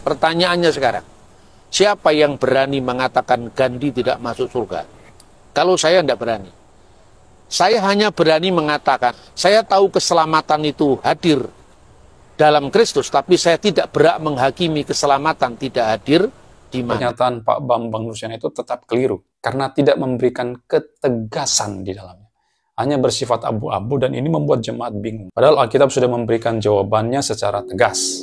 Pertanyaannya sekarang, siapa yang berani mengatakan Gandhi tidak masuk surga? Kalau saya tidak berani. Saya hanya berani mengatakan, saya tahu keselamatan itu hadir dalam Kristus, tapi saya tidak berhak menghakimi keselamatan tidak hadir di mana. Pernyataan Pak Bambang Nursena itu tetap keliru, karena tidak memberikan ketegasan di dalamnya. Hanya bersifat abu-abu dan ini membuat jemaat bingung. Padahal Alkitab sudah memberikan jawabannya secara tegas.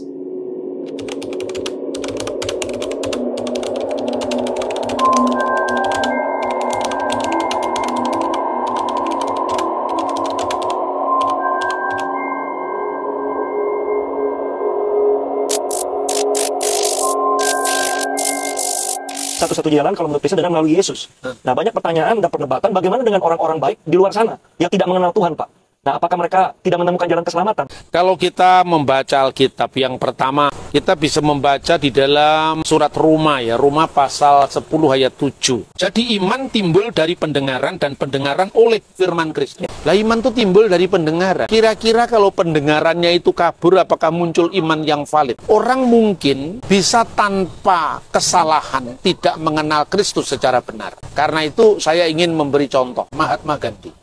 1-1 jalan kalau menurut Kristen adalah melalui Yesus. Nah, banyak pertanyaan dan perdebatan bagaimana dengan orang-orang baik di luar sana yang tidak mengenal Tuhan, Pak. Nah, apakah mereka tidak menemukan jalan keselamatan? Kalau kita membaca Alkitab yang pertama, kita bisa membaca di dalam surat Roma ya, Roma pasal 10 ayat 7. Jadi iman timbul dari pendengaran dan pendengaran oleh firman Kristus. Lah iman itu timbul dari pendengaran. Kira-kira kalau pendengarannya itu kabur, apakah muncul iman yang valid? Orang mungkin bisa tanpa kesalahan tidak mengenal Kristus secara benar. Karena itu saya ingin memberi contoh Mahatma Gandhi.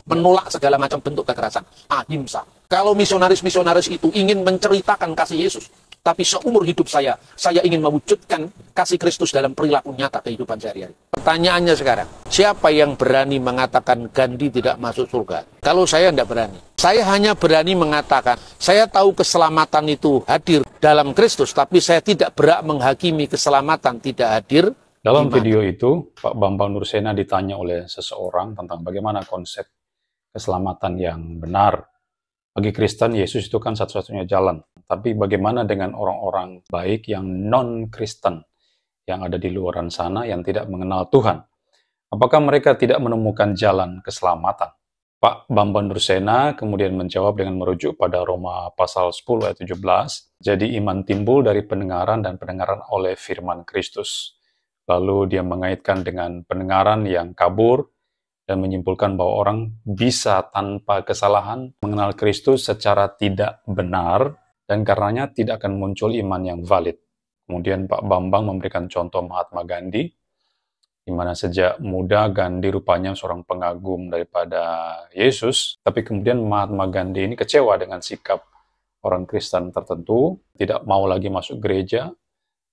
Menolak segala macam bentuk kekerasan, ahimsa. Kalau misionaris-misionaris itu ingin menceritakan kasih Yesus, tapi seumur hidup saya ingin mewujudkan kasih Kristus dalam perilaku nyata kehidupan sehari-hari. Pertanyaannya sekarang, siapa yang berani mengatakan Gandhi tidak masuk surga? Kalau saya tidak berani. Saya hanya berani mengatakan, saya tahu keselamatan itu hadir dalam Kristus, tapi saya tidak berhak menghakimi keselamatan tidak hadir. Dalam video itu, Pak Bambang Nursena ditanya oleh seseorang tentang bagaimana konsep keselamatan yang benar. Bagi Kristen, Yesus itu kan satu-satunya jalan. Tapi bagaimana dengan orang-orang baik yang non-Kristen, yang ada di luar sana, yang tidak mengenal Tuhan? Apakah mereka tidak menemukan jalan keselamatan? Pak Bambang Nursena kemudian menjawab dengan merujuk pada Roma pasal 10 ayat 17. Jadi iman timbul dari pendengaran dan pendengaran oleh firman Kristus. Lalu dia mengaitkan dengan pendengaran yang kabur, dan menyimpulkan bahwa orang bisa tanpa kesalahan mengenal Kristus secara tidak benar, dan karenanya tidak akan muncul iman yang valid. Kemudian Pak Bambang memberikan contoh Mahatma Gandhi, di mana sejak muda Gandhi rupanya seorang pengagum daripada Yesus, tapi kemudian Mahatma Gandhi ini kecewa dengan sikap orang Kristen tertentu, tidak mau lagi masuk gereja,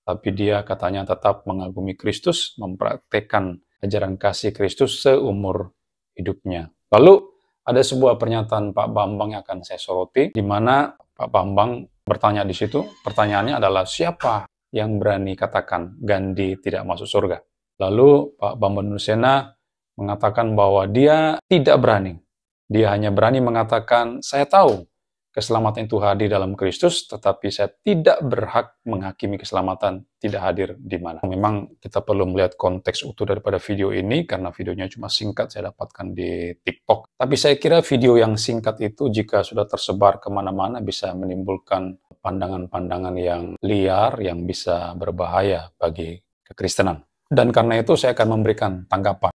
tapi dia katanya tetap mengagumi Kristus, mempraktekkan ajaran kasih Kristus seumur hidupnya. Lalu ada sebuah pernyataan Pak Bambang yang akan saya soroti, di mana Pak Bambang bertanya di situ, pertanyaannya adalah siapa yang berani katakan Gandhi tidak masuk surga? Lalu Pak Bambang Nursena mengatakan bahwa dia tidak berani. Dia hanya berani mengatakan, saya tahu keselamatan itu hadir dalam Kristus, tetapi saya tidak berhak menghakimi keselamatan tidak hadir di mana. Memang kita perlu melihat konteks utuh daripada video ini, karena videonya cuma singkat saya dapatkan di TikTok. Tapi saya kira video yang singkat itu jika sudah tersebar kemana-mana bisa menimbulkan pandangan-pandangan yang liar, yang bisa berbahaya bagi kekristenan. Dan karena itu saya akan memberikan tanggapan.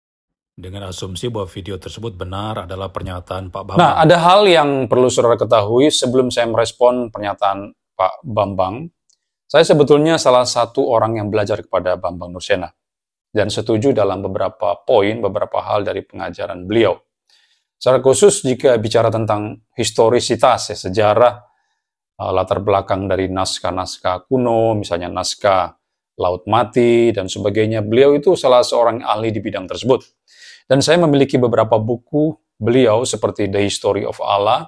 Dengan asumsi bahwa video tersebut benar adalah pernyataan Pak Bambang. Nah, ada hal yang perlu saudara ketahui sebelum saya merespon pernyataan Pak Bambang. Saya sebetulnya salah satu orang yang belajar kepada Bambang Nursena dan setuju dalam beberapa poin, beberapa hal dari pengajaran beliau. Secara khusus jika bicara tentang historisitas, ya, sejarah, latar belakang dari naskah-naskah kuno, misalnya naskah Laut Mati dan sebagainya, beliau itu salah seorang ahli di bidang tersebut. Dan saya memiliki beberapa buku beliau seperti The History of Allah,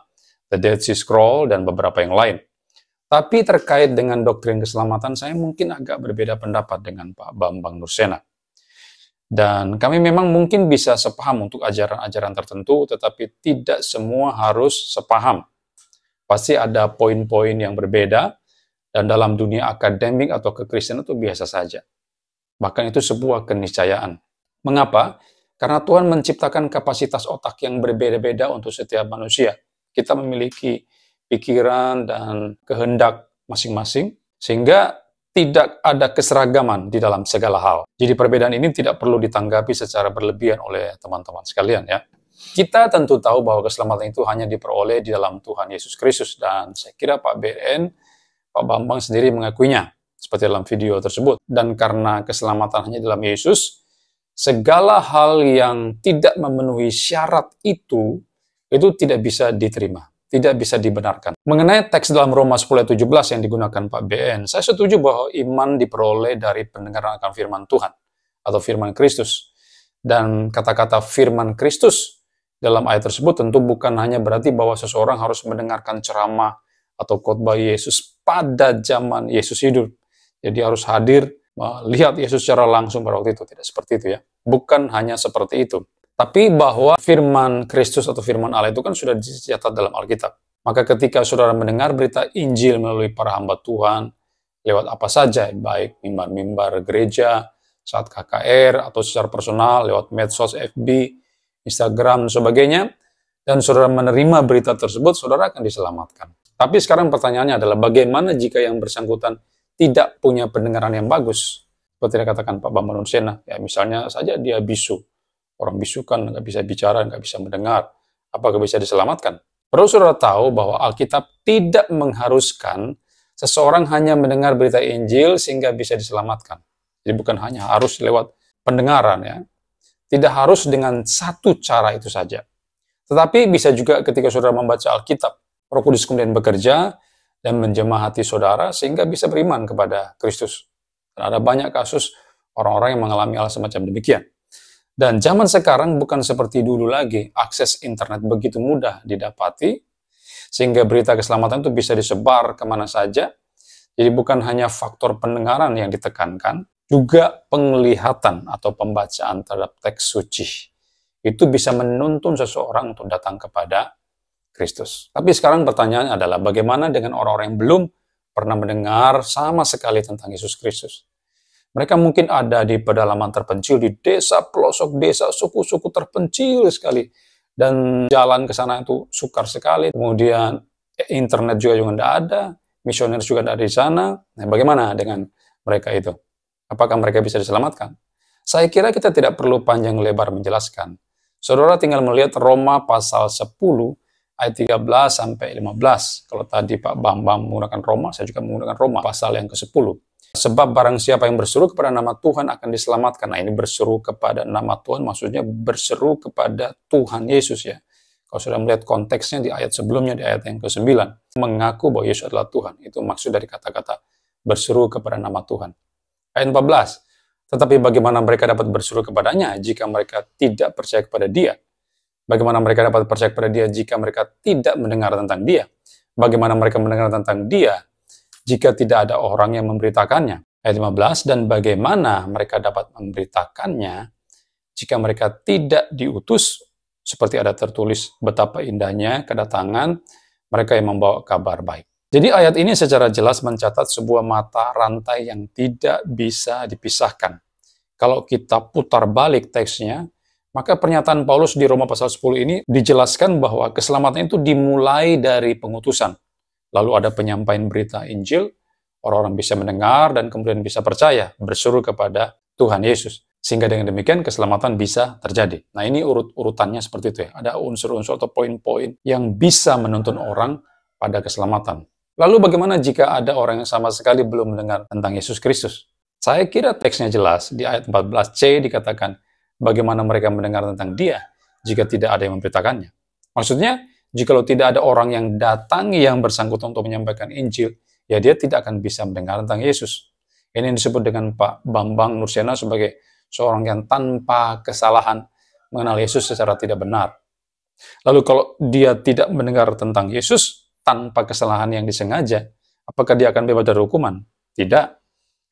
The Dead Sea Scroll, dan beberapa yang lain. Tapi terkait dengan doktrin keselamatan, saya mungkin agak berbeda pendapat dengan Pak Bambang Nursena. Dan kami memang mungkin bisa sepaham untuk ajaran-ajaran tertentu, tetapi tidak semua harus sepaham. Pasti ada poin-poin yang berbeda, dan dalam dunia akademik atau kekristenan itu biasa saja. Bahkan itu sebuah keniscayaan. Mengapa? Karena Tuhan menciptakan kapasitas otak yang berbeda-beda untuk setiap manusia. Kita memiliki pikiran dan kehendak masing-masing, sehingga tidak ada keseragaman di dalam segala hal. Jadi perbedaan ini tidak perlu ditanggapi secara berlebihan oleh teman-teman sekalian, ya. Kita tentu tahu bahwa keselamatan itu hanya diperoleh di dalam Tuhan Yesus Kristus, dan saya kira Pak BN, Pak Bambang sendiri mengakuinya. seperti dalam video tersebut. Dan karena keselamatan hanya dalam Yesus, segala hal yang tidak memenuhi syarat itu tidak bisa diterima, tidak bisa dibenarkan. Mengenai teks dalam Roma 10 ayat 17 yang digunakan Pak BN, saya setuju bahwa iman diperoleh dari pendengaran akan firman Tuhan atau firman Kristus. Dan kata-kata firman Kristus dalam ayat tersebut tentu bukan hanya berarti bahwa seseorang harus mendengarkan ceramah atau khotbah Yesus pada zaman Yesus hidup. Jadi harus hadir, melihat Yesus secara langsung pada waktu itu. Tidak seperti itu ya. Bukan hanya seperti itu. Tapi bahwa firman Kristus atau firman Allah itu kan sudah dicatat dalam Alkitab. Maka ketika saudara mendengar berita Injil melalui para hamba Tuhan, lewat apa saja, baik mimbar-mimbar gereja, saat KKR, atau secara personal, lewat medsos, FB, Instagram, dan sebagainya, dan saudara menerima berita tersebut, saudara akan diselamatkan. Tapi sekarang pertanyaannya adalah bagaimana jika yang bersangkutan tidak punya pendengaran yang bagus? Seperti yang katakan Pak Bambang Nursena, ya misalnya saja dia bisu. Orang bisu kan nggak bisa bicara, nggak bisa mendengar. Apakah bisa diselamatkan? Perlu saudara tahu bahwa Alkitab tidak mengharuskan seseorang hanya mendengar berita Injil sehingga bisa diselamatkan. Jadi bukan hanya harus lewat pendengaran ya. Tidak harus dengan satu cara itu saja. Tetapi bisa juga ketika saudara membaca Alkitab, Roh Kudus kemudian bekerja dan menjamah hati saudara sehingga bisa beriman kepada Kristus. Dan ada banyak kasus orang-orang yang mengalami hal semacam demikian. Dan zaman sekarang bukan seperti dulu lagi, akses internet begitu mudah didapati, sehingga berita keselamatan itu bisa disebar kemana saja. Jadi bukan hanya faktor pendengaran yang ditekankan, juga penglihatan atau pembacaan terhadap teks suci. Itu bisa menuntun seseorang untuk datang kepada Kristus. Tapi sekarang pertanyaannya adalah bagaimana dengan orang-orang yang belum pernah mendengar sama sekali tentang Yesus Kristus? Mereka mungkin ada di pedalaman terpencil, di desa, pelosok desa, suku-suku terpencil sekali. Dan jalan ke sana itu sukar sekali. Kemudian internet juga tidak ada, misioner juga ada di sana. Nah, bagaimana dengan mereka itu? Apakah mereka bisa diselamatkan? Saya kira kita tidak perlu panjang lebar menjelaskan. Saudara tinggal melihat Roma pasal 10 ayat 13 sampai 15. Kalau tadi Pak Bambang menggunakan Roma, saya juga menggunakan Roma pasal yang ke-10. Sebab barang siapa yang berseru kepada nama Tuhan akan diselamatkan. Nah, ini berseru kepada nama Tuhan maksudnya berseru kepada Tuhan Yesus ya. Kalau sudah melihat konteksnya di ayat sebelumnya, di ayat yang ke-9, mengaku bahwa Yesus adalah Tuhan. Itu maksud dari kata-kata berseru kepada nama Tuhan. Ayat 14, tetapi bagaimana mereka dapat berseru kepadanya jika mereka tidak percaya kepada dia? Bagaimana mereka dapat percaya kepada dia jika mereka tidak mendengar tentang dia? Bagaimana mereka mendengar tentang dia jika tidak ada orang yang memberitakannya? Ayat 15, dan bagaimana mereka dapat memberitakannya jika mereka tidak diutus? Seperti ada tertulis betapa indahnya kedatangan mereka yang membawa kabar baik. Jadi ayat ini secara jelas mencatat sebuah mata rantai yang tidak bisa dipisahkan. Kalau kita putar balik teksnya, maka pernyataan Paulus di Roma pasal 10 ini dijelaskan bahwa keselamatan itu dimulai dari pengutusan. Lalu ada penyampaian berita Injil, orang-orang bisa mendengar dan kemudian bisa percaya, berseru kepada Tuhan Yesus. Sehingga dengan demikian keselamatan bisa terjadi. Nah ini urutannya seperti itu ya. Ada unsur-unsur atau poin-poin yang bisa menuntun orang pada keselamatan. Lalu bagaimana jika ada orang yang sama sekali belum mendengar tentang Yesus Kristus? Saya kira teksnya jelas. Di ayat 14c dikatakan, bagaimana mereka mendengar tentang dia jika tidak ada yang memberitakannya. Maksudnya, jikalau tidak ada orang yang datang yang bersangkutan untuk menyampaikan Injil, ya dia tidak akan bisa mendengar tentang Yesus. Ini disebut dengan Pak Bambang Nursena sebagai seorang yang tanpa kesalahan mengenal Yesus secara tidak benar. Lalu kalau dia tidak mendengar tentang Yesus, tanpa kesalahan yang disengaja, apakah dia akan bebas dari hukuman? Tidak.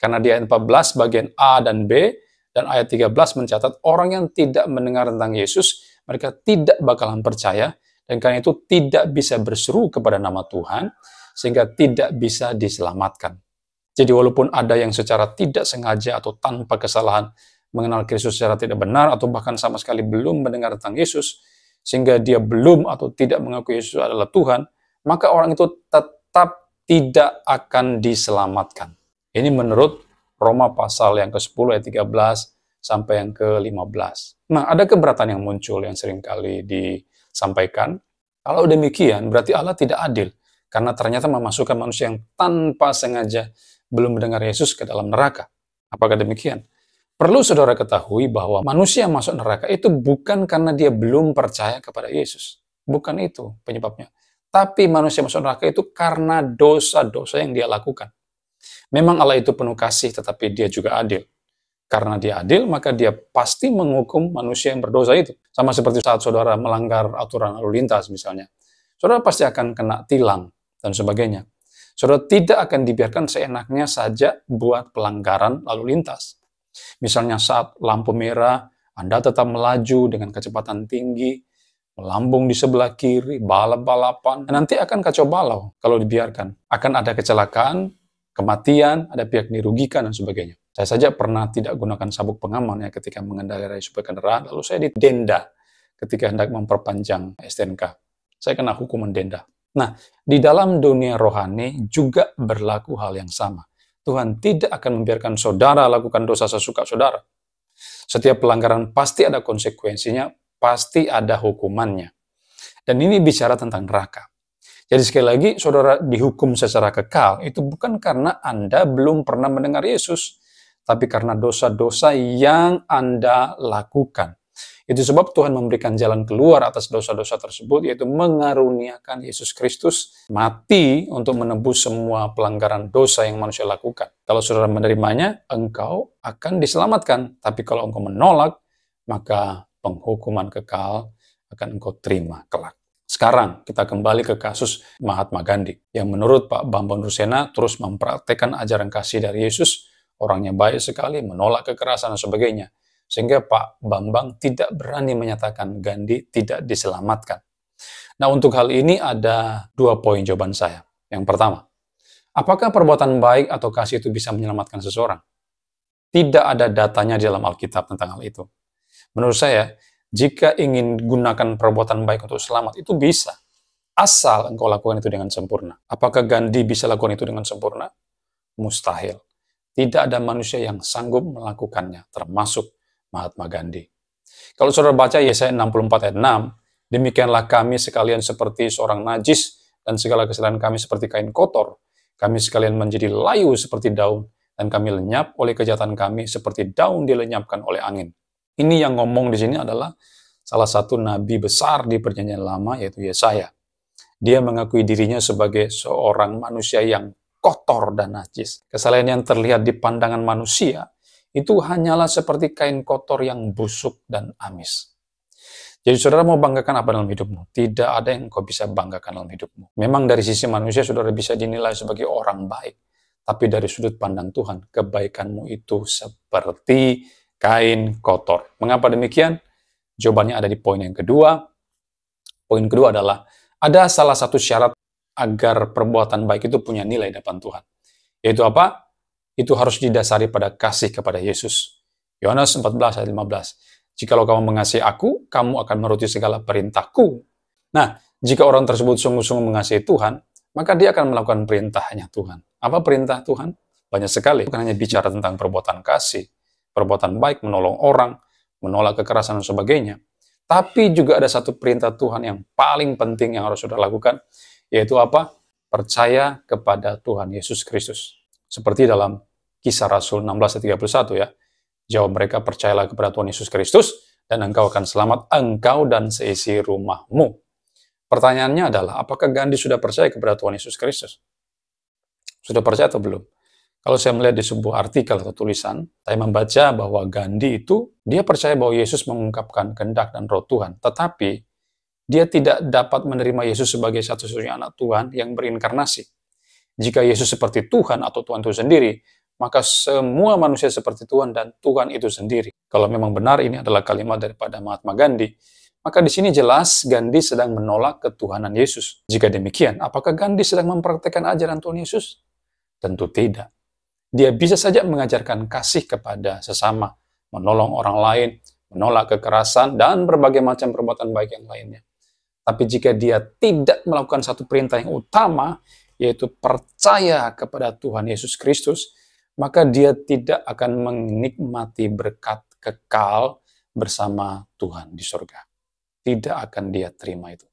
Karena di ayat 14 bagian A dan B dan ayat 13 mencatat orang yang tidak mendengar tentang Yesus, mereka tidak bakalan percaya dan karena itu tidak bisa berseru kepada nama Tuhan sehingga tidak bisa diselamatkan. Jadi walaupun ada yang secara tidak sengaja atau tanpa kesalahan mengenal Kristus secara tidak benar atau bahkan sama sekali belum mendengar tentang Yesus sehingga dia belum atau tidak mengaku Yesus adalah Tuhan, maka orang itu tetap tidak akan diselamatkan. Ini menurut Roma pasal yang ke-10 ayat 13 sampai yang ke-15. Nah, ada keberatan yang muncul yang seringkali disampaikan. Kalau demikian, berarti Allah tidak adil. Karena ternyata memasukkan manusia yang tanpa sengaja belum mendengar Yesus ke dalam neraka. Apakah demikian? Perlu saudara ketahui bahwa manusia masuk neraka itu bukan karena dia belum percaya kepada Yesus. Bukan itu penyebabnya. Tapi manusia masuk neraka itu karena dosa-dosa yang dia lakukan. Memang Allah itu penuh kasih, tetapi dia juga adil. Karena dia adil, maka dia pasti menghukum manusia yang berdosa itu. Sama seperti saat saudara melanggar aturan lalu lintas misalnya. Saudara pasti akan kena tilang dan sebagainya. Saudara tidak akan dibiarkan seenaknya saja buat pelanggaran lalu lintas. Misalnya saat lampu merah, Anda tetap melaju dengan kecepatan tinggi, melambung di sebelah kiri, balap-balapan, nanti akan kacau balau kalau dibiarkan. Akan ada kecelakaan, kematian, ada pihak dirugikan, dan sebagainya. Saya saja pernah tidak gunakan sabuk pengaman ya ketika mengendarai sebuah kendaraan, lalu saya didenda ketika hendak memperpanjang STNK. Saya kena hukuman denda. Nah, di dalam dunia rohani juga berlaku hal yang sama. Tuhan tidak akan membiarkan saudara lakukan dosa sesuka saudara. Setiap pelanggaran pasti ada konsekuensinya, pasti ada hukumannya. Dan ini bicara tentang neraka. Jadi sekali lagi, saudara dihukum secara kekal, itu bukan karena Anda belum pernah mendengar Yesus, tapi karena dosa-dosa yang Anda lakukan. Itu sebab Tuhan memberikan jalan keluar atas dosa-dosa tersebut, yaitu mengaruniakan Yesus Kristus mati untuk menebus semua pelanggaran dosa yang manusia lakukan. Kalau saudara menerimanya, engkau akan diselamatkan. Tapi kalau engkau menolak, maka penghukuman kekal akan engkau terima kelak. Sekarang kita kembali ke kasus Mahatma Gandhi, yang menurut Pak Bambang Nursena terus mempraktekkan ajaran kasih dari Yesus, orangnya baik sekali, menolak kekerasan dan sebagainya. Sehingga Pak Bambang tidak berani menyatakan Gandhi tidak diselamatkan. Nah, untuk hal ini ada 2 poin jawaban saya. Yang pertama, apakah perbuatan baik atau kasih itu bisa menyelamatkan seseorang? Tidak ada datanya di dalam Alkitab tentang hal itu. Menurut saya, jika ingin gunakan perbuatan baik untuk selamat, itu bisa. Asal engkau lakukan itu dengan sempurna. Apakah Gandhi bisa lakukan itu dengan sempurna? Mustahil. Tidak ada manusia yang sanggup melakukannya, termasuk Mahatma Gandhi. Kalau saudara baca Yesaya 64 ayat 6, demikianlah kami sekalian seperti seorang najis, dan segala kesalahan kami seperti kain kotor. Kami sekalian menjadi layu seperti daun, dan kami lenyap oleh kejahatan kami seperti daun dilenyapkan oleh angin. Ini yang ngomong di sini adalah salah satu nabi besar di Perjanjian Lama, yaitu Yesaya. Dia mengakui dirinya sebagai seorang manusia yang kotor dan najis. Kesalahan yang terlihat di pandangan manusia itu hanyalah seperti kain kotor yang busuk dan amis. Jadi saudara mau banggakan apa dalam hidupmu? Tidak ada yang kau bisa banggakan dalam hidupmu. Memang dari sisi manusia saudara bisa dinilai sebagai orang baik. Tapi dari sudut pandang Tuhan, kebaikanmu itu seperti kain kotor. Mengapa demikian? Jawabannya ada di poin yang kedua. Poin kedua adalah, ada salah satu syarat agar perbuatan baik itu punya nilai di hadapan Tuhan. Yaitu apa? Itu harus didasari pada kasih kepada Yesus. Yohanes 14 ayat 15. Jikalau kamu mengasihi aku, kamu akan menuruti segala perintahku. Nah, jika orang tersebut sungguh-sungguh mengasihi Tuhan, maka dia akan melakukan perintahnya Tuhan. Apa perintah Tuhan? Banyak sekali. Bukan hanya bicara tentang perbuatan kasih, perbuatan baik, menolong orang, menolak kekerasan dan sebagainya. Tapi juga ada satu perintah Tuhan yang paling penting yang harus saudara lakukan, yaitu apa? Percaya kepada Tuhan Yesus Kristus. Seperti dalam Kisah Rasul 16 ayat 31 ya. Jawab mereka, percayalah kepada Tuhan Yesus Kristus, dan engkau akan selamat, engkau dan seisi rumahmu. Pertanyaannya adalah, apakah Gandhi sudah percaya kepada Tuhan Yesus Kristus? Sudah percaya atau belum? Kalau saya melihat di sebuah artikel atau tulisan, saya membaca bahwa Gandhi itu, dia percaya bahwa Yesus mengungkapkan kehendak dan roh Tuhan, tetapi dia tidak dapat menerima Yesus sebagai satu-satunya anak Tuhan yang berinkarnasi. Jika Yesus seperti Tuhan atau Tuhan itu sendiri, maka semua manusia seperti Tuhan dan Tuhan itu sendiri. Kalau memang benar ini adalah kalimat daripada Mahatma Gandhi, maka di sini jelas Gandhi sedang menolak ketuhanan Yesus. Jika demikian, apakah Gandhi sedang mempraktikkan ajaran Tuhan Yesus? Tentu tidak. Dia bisa saja mengajarkan kasih kepada sesama, menolong orang lain, menolak kekerasan, dan berbagai macam perbuatan baik yang lainnya. Tapi jika dia tidak melakukan satu perintah yang utama, yaitu percaya kepada Tuhan Yesus Kristus, maka dia tidak akan menikmati berkat kekal bersama Tuhan di surga. Tidak akan dia terima itu.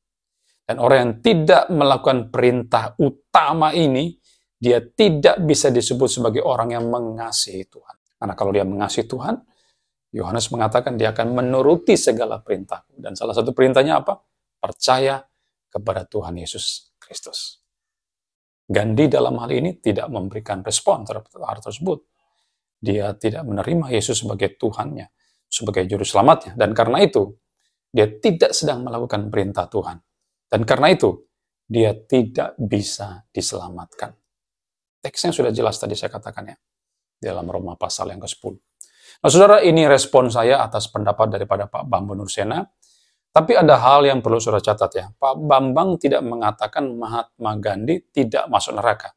Dan orang yang tidak melakukan perintah utama ini, dia tidak bisa disebut sebagai orang yang mengasihi Tuhan. Karena kalau dia mengasihi Tuhan, Yohanes mengatakan dia akan menuruti segala perintahku. Dan salah satu perintahnya apa? Percaya kepada Tuhan Yesus Kristus. Gandhi dalam hal ini tidak memberikan respon terhadap hal tersebut. Dia tidak menerima Yesus sebagai Tuhannya, sebagai juru selamatnya. Dan karena itu, dia tidak sedang melakukan perintah Tuhan. Dan karena itu, dia tidak bisa diselamatkan. Teksnya sudah jelas tadi saya katakan ya, dalam Roma pasal yang ke-10. Nah saudara, ini respon saya atas pendapat daripada Pak Bambang Nursena. Tapi ada hal yang perlu saudara catat ya. Pak Bambang tidak mengatakan Mahatma Gandhi tidak masuk neraka.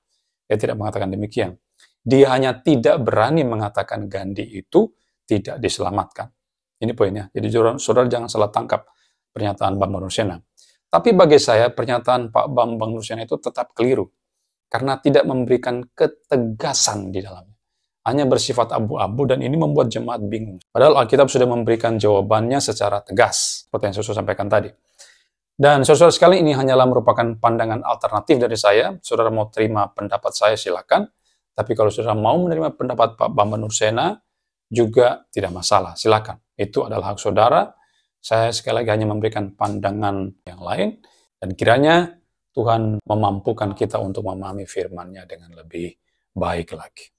Dia tidak mengatakan demikian. Dia hanya tidak berani mengatakan Gandhi itu tidak diselamatkan. Ini poinnya. Jadi saudara jangan salah tangkap pernyataan Bambang Nursena. Tapi bagi saya pernyataan Pak Bambang Nursena itu tetap keliru. Karena tidak memberikan ketegasan di dalamnya. Hanya bersifat abu-abu dan ini membuat jemaat bingung. Padahal Alkitab sudah memberikan jawabannya secara tegas, seperti yang saudara sampaikan tadi. Dan saudara sekali ini hanyalah merupakan pandangan alternatif dari saya. Saudara mau terima pendapat saya silakan. Tapi kalau saudara mau menerima pendapat Pak Bambang Nursena juga tidak masalah, silakan. Itu adalah hak saudara. Saya sekali lagi hanya memberikan pandangan yang lain dan kiranya Tuhan memampukan kita untuk memahami firman-Nya dengan lebih baik lagi.